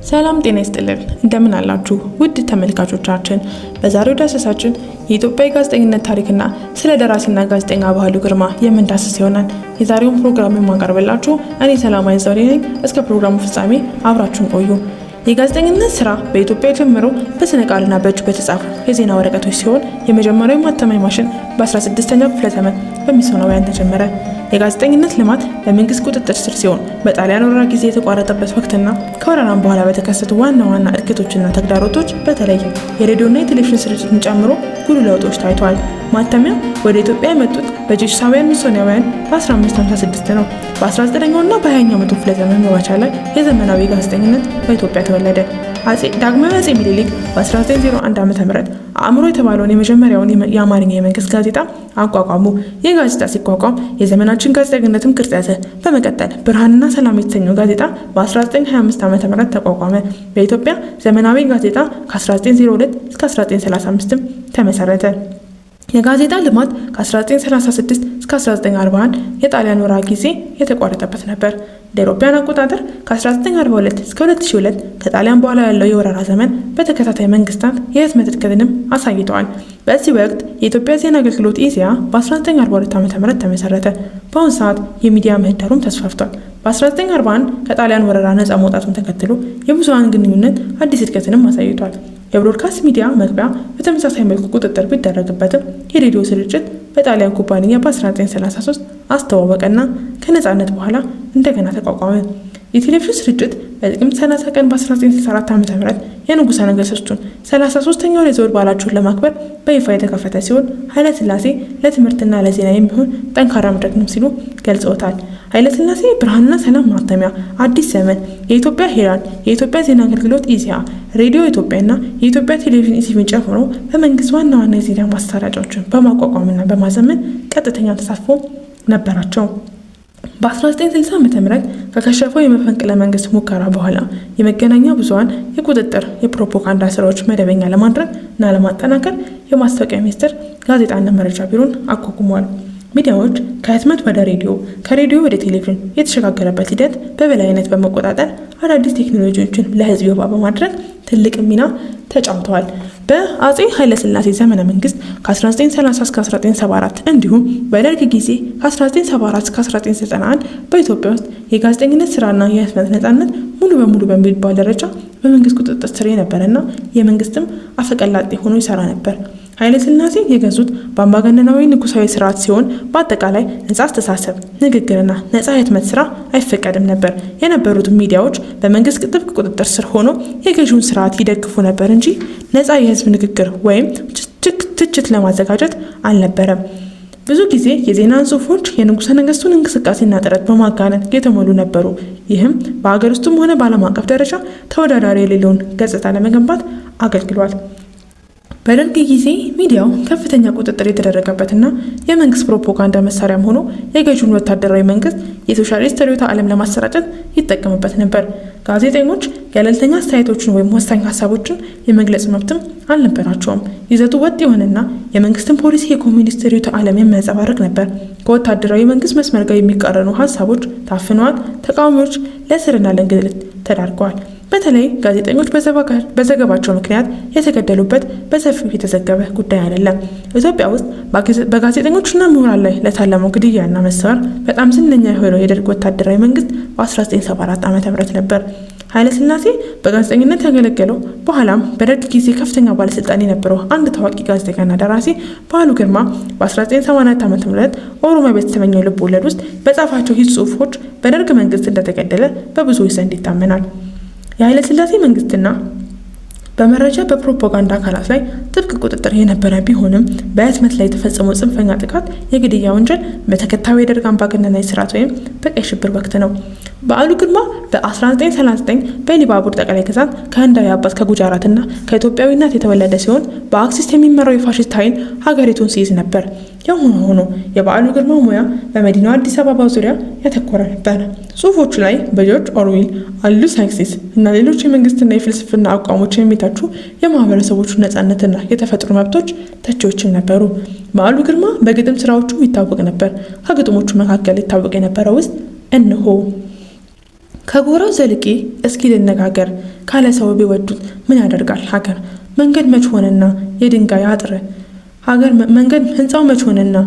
ሰላም ጤና ይስጥልን እንደምን አላችሁ ውድ ተመልካቾቻችን። በዛሬው ዳሰሳችን የኢትዮጵያ ጋዜጠኝነት ታሪክና ስለ ደራሲና ጋዜጠኛ ባህሉ ግርማ የምንዳስስ ይሆናል። የዛሬውን ፕሮግራም የማቀርብላችሁ እኔ ሰላማዊ ዘውዴ ነኝ። እስከ ፕሮግራሙ ፍጻሜ አብራችሁን ቆዩ። የጋዜጠኝነት ስራ በኢትዮጵያ ጀምሮ በስነ ቃልና በእጅ በተጻፉ የዜና ወረቀቶች ሲሆን የመጀመሪያው ማተሚያ ማሽን በ16ኛው ክፍለ ዘመን በሚስዮናውያን ተጀመረ። የጋዜጠኝነት ልማት በመንግስት ቁጥጥር ስር ሲሆን በጣሊያን ወረራ ጊዜ የተቋረጠበት ወቅትና ከወረራም በኋላ በተከሰቱ ዋና ዋና እድገቶችና ተግዳሮቶች በተለይም የሬዲዮና የቴሌቪዥን ስርጭትን ጨምሮ ጉልህ ለውጦች ታይተዋል። ማተሚያ ወደ ኢትዮጵያ የመጡት በጂሱሳውያን ሚስዮናውያን በ1556 ነው። በ19ኛውና በ20ኛው መቶ ክፍለ ዘመን መባቻ ላይ የዘመናዊ ጋዜጠኝነት በኢትዮጵያ ተወለደ። ዳግማዊ አፄ ምኒልክ በ1901 ዓ.ም አእምሮ የተባለውን የመጀመሪያውን የአማርኛ የመንግስት ጋዜጣ አቋቋሙ። ይህ ጋዜጣ ሲቋቋም የዘመናችን ጋዜጠኝነትም ቅርጽ ያዘ። በመቀጠል ብርሃንና ሰላም የተሰኘው ጋዜጣ በ1925 ዓ.ም ተቋቋመ። በኢትዮጵያ ዘመናዊ ጋዜጣ ከ1902 እስከ 1935 ተመሰረተ። የጋዜጣ ልማት ከ1936 እስከ 1941 የጣሊያን ወረራ ጊዜ የተቋረጠበት ነበር። እንደ አውሮፓውያን አቆጣጠር ከ1942 እስከ 2002 ከጣሊያን በኋላ ያለው የወረራ ዘመን በተከታታይ መንግስታት የህትመት እድገትንም አሳይተዋል። በዚህ ወቅት የኢትዮጵያ ዜና አገልግሎት ኢዜአ በ1942 ዓ.ም ተመሰረተ። በአሁኑ ሰዓት የሚዲያ ምህዳሩም ተስፋፍቷል። በ1941 ከጣሊያን ወረራ ነፃ መውጣቱን ተከትሎ የብዙሃን ግንኙነት አዲስ እድገትንም አሳይቷል። የብሮድካስት ሚዲያ መግቢያ በተመሳሳይ መልኩ ቁጥጥር ቢደረግበትም የሬዲዮ ስርጭት በጣሊያን ኩባንያ በ1933 አስተዋወቀና ከነፃነት በኋላ እንደገና ተቋቋመ። የቴሌቪዥን ስርጭት በጥቅምት 30 ቀን በ1964 ዓ.ም የንጉሠ ነገሥቱን 33ኛውን የዘውድ በዓላቸውን ለማክበር በይፋ የተከፈተ ሲሆን ኃይለ ሥላሴ ለትምህርትና ለዜና የሚሆን ጠንካራ መድረክ ነው ሲሉ ገልጸውታል። ኃይለ ሥላሴ ብርሃንና ሰላም ማተሚያ፣ አዲስ ዘመን፣ የኢትዮጵያ ሄራልድ፣ የኢትዮጵያ ዜና አገልግሎት ኢዜአ፣ ሬዲዮ ኢትዮጵያና የኢትዮጵያ ቴሌቪዥን ኢቲቪን ጨምሮ በመንግስት ዋና ዋና የዜና ማሰራጫዎችን በማቋቋምና በማዘመን ቀጥተኛ ተሳትፎ ነበራቸው። በ1960 ዓ.ም ከከሸፈው የመፈንቅለ መንግስት ሙከራ በኋላ የመገናኛ ብዙሃን የቁጥጥር የፕሮፓጋንዳ ስራዎች መደበኛ ለማድረግ እና ለማጠናከር የማስታወቂያ ሚኒስቴር ጋዜጣና መረጃ ቢሮን አቋቁሟል። ሚዲያዎች ከህትመት ወደ ሬዲዮ፣ ከሬዲዮ ወደ ቴሌቪዥን የተሸጋገረበት ሂደት በበላይነት በመቆጣጠር አዳዲስ ቴክኖሎጂዎችን ለህዝብ ይፋ በማድረግ ትልቅ ሚና ተጫውተዋል። በአፄ ኃይለሥላሴ ዘመነ መንግስት ከ1930 እስከ 1974 እንዲሁም በደርግ ጊዜ ከ1974 እስከ 1991 በኢትዮጵያ ውስጥ የጋዜጠኝነት ስራና የህትመት ነፃነት ሙሉ በሙሉ በሚባል ደረጃ በመንግስት ቁጥጥር ስር የነበረና የመንግስትም አፈቀላጤ ሆኖ ይሰራ ነበር። ኃይለሥላሴ የገዙት በአምባገነናዊ ንጉሳዊ ስርዓት ሲሆን በአጠቃላይ ነፃ አስተሳሰብ፣ ንግግርና ነፃ የህትመት ስራ አይፈቀድም ነበር። የነበሩት ሚዲያዎች በመንግስት ጥብቅ ቁጥጥር ስር ሆኖ የገዢውን ስርዓት ይደግፉ ነበር እንጂ ነፃ የህዝብ ንግግር ወይም ትችት ለማዘጋጀት አልነበረም። ብዙ ጊዜ የዜና ጽሁፎች የንጉሠ ነገሥቱን እንቅስቃሴና ጥረት በማጋነን የተሞሉ ነበሩ። ይህም በሀገር ውስጥም ሆነ በዓለም አቀፍ ደረጃ ተወዳዳሪ የሌለውን ገጽታ ለመገንባት አገልግሏል። በደርግ ጊዜ ሚዲያው ከፍተኛ ቁጥጥር የተደረገበትና የመንግስት ፕሮፓጋንዳ መሳሪያም ሆኖ የገዢውን ወታደራዊ መንግስት የሶሻሊስት ርዕዮተ ዓለም ለማሰራጨት ይጠቀምበት ነበር። ጋዜጠኞች ገለልተኛ አስተያየቶችን ወይም ወሳኝ ሀሳቦችን የመግለጽ መብትም አልነበራቸውም። ይዘቱ ወጥ የሆነና የመንግስትን ፖሊሲ የኮሚኒስት ርዕዮተ ዓለም የሚያንጸባርቅ ነበር። ከወታደራዊ መንግስት መስመር ጋር የሚቃረኑ ሀሳቦች ታፍነዋል። ተቃዋሚዎች ለእስርና ለእንግልት ተዳርገዋል። በተለይ ጋዜጠኞች በዘገባቸው ምክንያት የተገደሉበት በሰፊው የተዘገበ ጉዳይ አይደለም። ኢትዮጵያ ውስጥ በጋዜጠኞችና ምሁራን ላይ ለታለመው ግድያና መሰወር በጣም ዝነኛ የሆነው የደርግ ወታደራዊ መንግስት በ1974 ዓ.ም ነበር። ኃይለሥላሴ በጋዜጠኝነት ያገለገለው በኋላም በደርግ ጊዜ ከፍተኛ ባለስልጣን የነበረው አንድ ታዋቂ ጋዜጠኛና ደራሲ ባህሉ ግርማ በ1984 ዓ.ም ኦሮሚያ በተሰኘው ልብ ወለድ ውስጥ በጻፋቸው ሂስ ጽሁፎች በደርግ መንግስት እንደተገደለ በብዙዎች ዘንድ ይታመናል። የኃይለሥላሴ መንግስትና በመረጃ በፕሮፓጋንዳ አካላት ላይ ጥብቅ ቁጥጥር የነበረ ቢሆንም በህትመት ላይ የተፈጸመው ጽንፈኛ ጥቃት የግድያ ወንጀል በተከታዩ የደርግ አምባገነናዊ ስርዓት ወይም በቀይ ሽብር ወቅት ነው። በዓሉ ግርማ በ1939 በኢሉባቡር ጠቅላይ ግዛት ከህንዳዊ አባት ከጉጃራትና ከኢትዮጵያዊነት የተወለደ ሲሆን በአክሲስ የሚመራው የፋሽስት ኃይል ሀገሪቱን ሲይዝ ነበር። ያሁኑ ሆኖ የበዓሉ ግርማ ሙያ በመዲናዋ አዲስ አበባ ዙሪያ ያተኮረ ነበር። ጽሁፎቹ ላይ በጆርጅ ኦርዌል፣ አልዶስ ሃክስሊ እና ሌሎች የመንግስትና የፍልስፍና አቋሞችን የሚተቹ የማህበረሰቦቹ ነጻነትና የተፈጥሮ መብቶች ተቺዎችም ነበሩ። በዓሉ ግርማ በግጥም ስራዎቹ ይታወቅ ነበር። ከግጥሞቹ መካከል ይታወቅ የነበረው ውስጥ እነሆ። ከጎራው ዘልቄ እስኪ ልነጋገር፣ ካለ ሰው ቢወዱት ምን ያደርጋል ሀገር። መንገድ መች ሆነና የድንጋይ አጥር ሀገር መንገድ ህንፃው መች ሆነና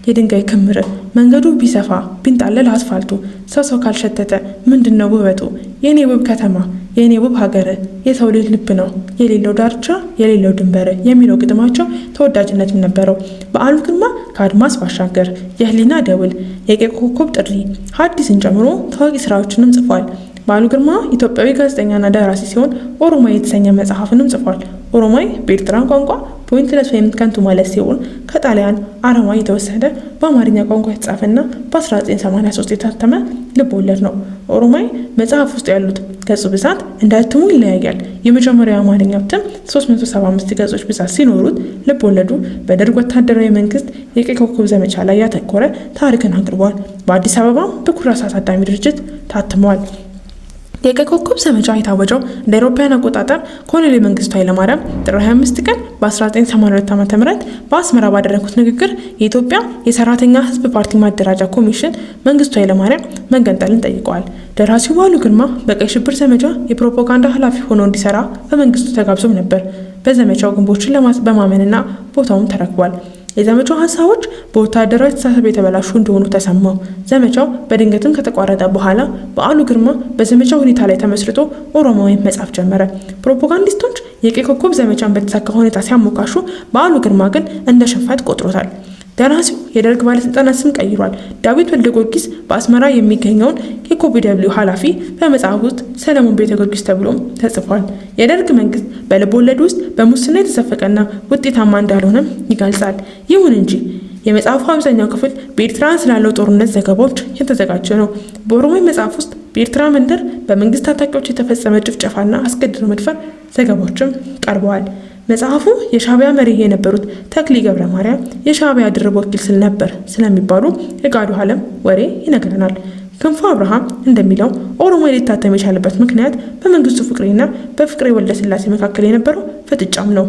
የድንጋይ ክምር። መንገዱ ቢሰፋ ቢንጣለል አስፋልቱ ሰው ካልሸተተ ምንድነው ውበቱ? የኔ ውብ ከተማ የኔ ውብ ሀገር የሰው ልጅ ልብ ነው የሌለው ዳርቻ የሌለው ድንበር የሚለው ግጥማቸው ተወዳጅነትም ነበረው። በዓሉ ግርማ ከአድማስ ባሻገር የህሊና ደውል፣ የቀይ ኮከብ ጥሪ፣ ሐዲስን ጨምሮ ታዋቂ ስራዎችንም ጽፏል። በዓሉ ግርማ ኢትዮጵያዊ ጋዜጠኛና ደራሲ ሲሆን ኦሮማይ የተሰኘ መጽሐፍንም ጽፏል። ኦሮማይ በኤርትራ ቋንቋ ፖይንትለስ ወይም ከንቱ ማለት ሲሆን ከጣሊያን አረማ የተወሰደ በአማርኛ ቋንቋ የተጻፈና በ1983 የታተመ ልብ ወለድ ነው። ኦሮማይ መጽሐፍ ውስጥ ያሉት ገጹ ብዛት እንደ እትሙ ይለያያል። የመጀመሪያው አማርኛ እትም 375 ገጾች ብዛት ሲኖሩት ልብ ወለዱ በደርግ ወታደራዊ መንግስት የቀይ ኮከብ ዘመቻ ላይ ያተኮረ ታሪክን አቅርቧል። በአዲስ አበባ በኩራዝ አሳታሚ ድርጅት ታትሟል። የቀይ ኮከብ ዘመቻ የታወጀው እንደ አውሮፓውያን አቆጣጠር ኮሎኔል መንግስቱ ኃይለማርያም ጥር 25 ቀን በ1982 ዓ.ም በአስመራ ባደረጉት ንግግር የኢትዮጵያ የሰራተኛ ህዝብ ፓርቲ ማደራጃ ኮሚሽን መንግስቱ ኃይለማርያም መገንጠልን ጠይቀዋል። ደራሲው በዓሉ ግርማ በቀይ ሽብር ዘመቻ የፕሮፓጋንዳ ኃላፊ ሆኖ እንዲሰራ በመንግስቱ ተጋብዞም ነበር። በዘመቻው ግንቦችን በማመንና ቦታውን ተረክቧል። የዘመቻው ሀሳቦች በወታደራዊ አስተሳሰብ የተበላሹ እንደሆኑ ተሰማው። ዘመቻው በድንገትም ከተቋረጠ በኋላ በዓሉ ግርማ በዘመቻው ሁኔታ ላይ ተመስርቶ ኦሮማዊ መጻፍ ጀመረ። ፕሮፓጋንዲስቶች የቀይ ኮከብ ዘመቻን በተሳካ ሁኔታ ሲያሞካሹ፣ በዓሉ ግርማ ግን እንደ ሽንፈት ቆጥሮታል። ደራሲው የደርግ ባለስልጣናት ስም ቀይሯል። ዳዊት ወልደ ጊዮርጊስ በአስመራ የሚገኘውን የኮፒደብሊው ኃላፊ በመጽሐፍ ውስጥ ሰለሞን ቤተ ጊዮርጊስ ተብሎም ተጽፏል። የደርግ መንግስት በልብ ወለድ ውስጥ በሙስና የተዘፈቀና ውጤታማ እንዳልሆነም ይገልጻል። ይሁን እንጂ የመጽሐፉ አብዛኛው ክፍል በኤርትራ ስላለው ጦርነት ዘገባዎች የተዘጋጀ ነው። በኦሮማይ መጽሐፍ ውስጥ በኤርትራ መንደር በመንግስት ታጣቂዎች የተፈጸመ ጭፍጨፋና አስገድዶ መድፈር ዘገባዎችም ቀርበዋል። መጽሐፉ የሻዕቢያ መሪ የነበሩት ተክሌ ገብረ ማርያም የሻዕቢያ ድርብ ወኪል ስለነበር ስለሚባሉ የጋዱ ዓለም ወሬ ይነግረናል። ክንፉ አብርሃም እንደሚለው ኦሮማይ ሊታተም የቻለበት ምክንያት በመንግስቱ ፍቅሬና በፍቅሬ ወልደ ስላሴ መካከል የነበረው ፍጥጫም ነው።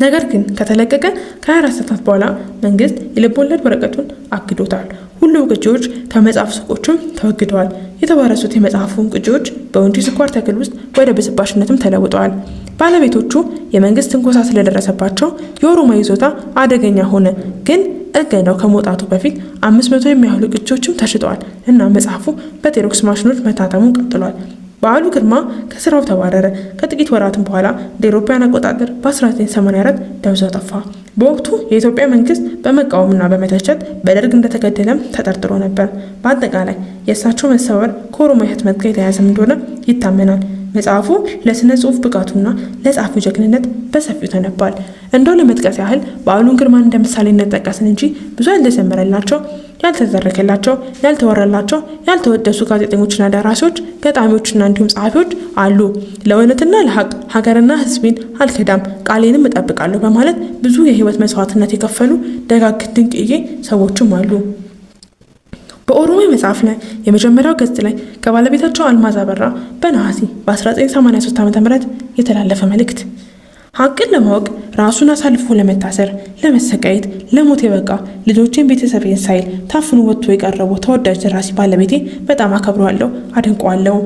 ነገር ግን ከተለቀቀ ከ24 ሰዓታት በኋላ መንግስት የልብ ወለድ ወረቀቱን አግዶታል። ሁሉም ቅጂዎች ከመጽሐፍ ሱቆችም ተወግደዋል። የተወረሱት የመጽሐፉን ቅጂዎች በወንጂ ስኳር ተክል ውስጥ ወደ ብስባሽነትም ተለውጠዋል። ባለቤቶቹ የመንግስት ትንኮሳ ስለደረሰባቸው የኦሮማይ ይዞታ አደገኛ ሆነ። ግን እገዳው ከመውጣቱ በፊት 500 የሚያህሉ ቅጂዎችም ተሽጠዋል እና መጽሐፉ በቴሮክስ ማሽኖች መታተሙን ቀጥሏል። በዓሉ ግርማ ከስራው ተባረረ። ከጥቂት ወራትም በኋላ እንደ አውሮፓውያን አቆጣጠር በ1984 ደብዛው ጠፋ። በወቅቱ የኢትዮጵያ መንግስት በመቃወምና በመተቸት በደርግ እንደተገደለም ተጠርጥሮ ነበር። በአጠቃላይ የእሳቸው መሰወር ከኦሮማይ ህትመት ጋር የተያያዘም እንደሆነ ይታመናል። መጽሐፉ ለስነ ጽሁፍ ብቃቱና ለጸሐፊው ጀግንነት በሰፊው ተነባል። እንደው ለመጥቀስ ያህል በዓሉ ግርማን እንደ ምሳሌነት ጠቀስን እንጂ ብዙ ያልተዘመረላቸው፣ ያልተዘረከላቸው፣ ያልተወራላቸው፣ ያልተወደሱ ጋዜጠኞችና ደራሲዎች፣ ገጣሚዎችና እንዲሁም ጸሐፊዎች አሉ። ለእውነትና ለሀቅ ሀገርና ህዝቤን አልከዳም ቃሌንም እጠብቃለሁ በማለት ብዙ የህይወት መስዋዕትነት የከፈሉ ደጋግ ድንቅዬ ሰዎችም አሉ። በኦሮማይ መጽሐፍ ላይ የመጀመሪያው ገጽ ላይ ከባለቤታቸው አልማዝ አበራ በነሐሴ በ1983 ዓ.ም የተላለፈ መልእክት ሀቅን ለማወቅ ራሱን አሳልፎ ለመታሰር፣ ለመሰቃየት፣ ለሞት የበቃ ልጆቼን ቤተሰቤን ሳይል ታፍኖ ወጥቶ የቀረበው ተወዳጅ ደራሲ ባለቤቴ በጣም አከብረዋለሁ፣ አደንቀዋለሁ።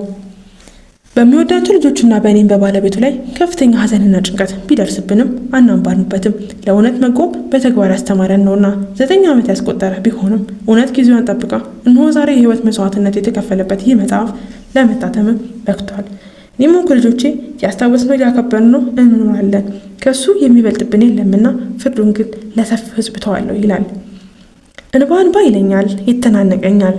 በሚወዳቸው ልጆቹና በእኔም በባለቤቱ ላይ ከፍተኛ ሀዘንና ጭንቀት ቢደርስብንም አናንባርንበትም። ለእውነት መቆም በተግባር ያስተማረን ነውና 9 ዓመት ያስቆጠረ ቢሆንም እውነት ጊዜዋን ጠብቃ እነሆ ዛሬ የህይወት መስዋዕትነት የተከፈለበት ይህ መጽሐፍ ለመታተምም በቅቷል። እኔም ሆንኩ ልጆቼ ያስታወስነው ያከበርነው እንኖራለን። ከሱ የሚበልጥብን የለምና ፍርዱን ግን ለሰፊው ህዝብ ተዋለሁ ይላል። እንባ እንባ ይለኛል፣ ይተናነቀኛል።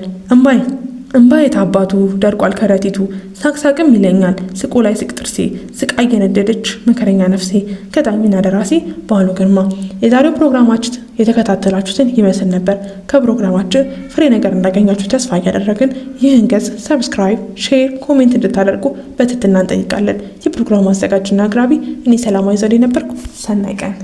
እንባ የታባቱ ደርቋል ከረጢቱ፣ ሳቅሳቅም ይለኛል ስቆ ላይ ስቅ ጥርሴ፣ ስቃይ የነደደች መከረኛ ነፍሴ። ገጣሚና ደራሲ በዓሉ ግርማ። የዛሬው ፕሮግራማችን የተከታተላችሁትን ይመስል ነበር። ከፕሮግራማችን ፍሬ ነገር እንዳገኛችሁ ተስፋ እያደረግን ይህን ገጽ ሰብስክራይብ፣ ሼር፣ ኮሜንት እንድታደርጉ በትህትና እንጠይቃለን። የፕሮግራሙ አዘጋጅና አቅራቢ እኔ ሰላማዊ ዘውዴ ነበርኩ። ሰናይ ቀን።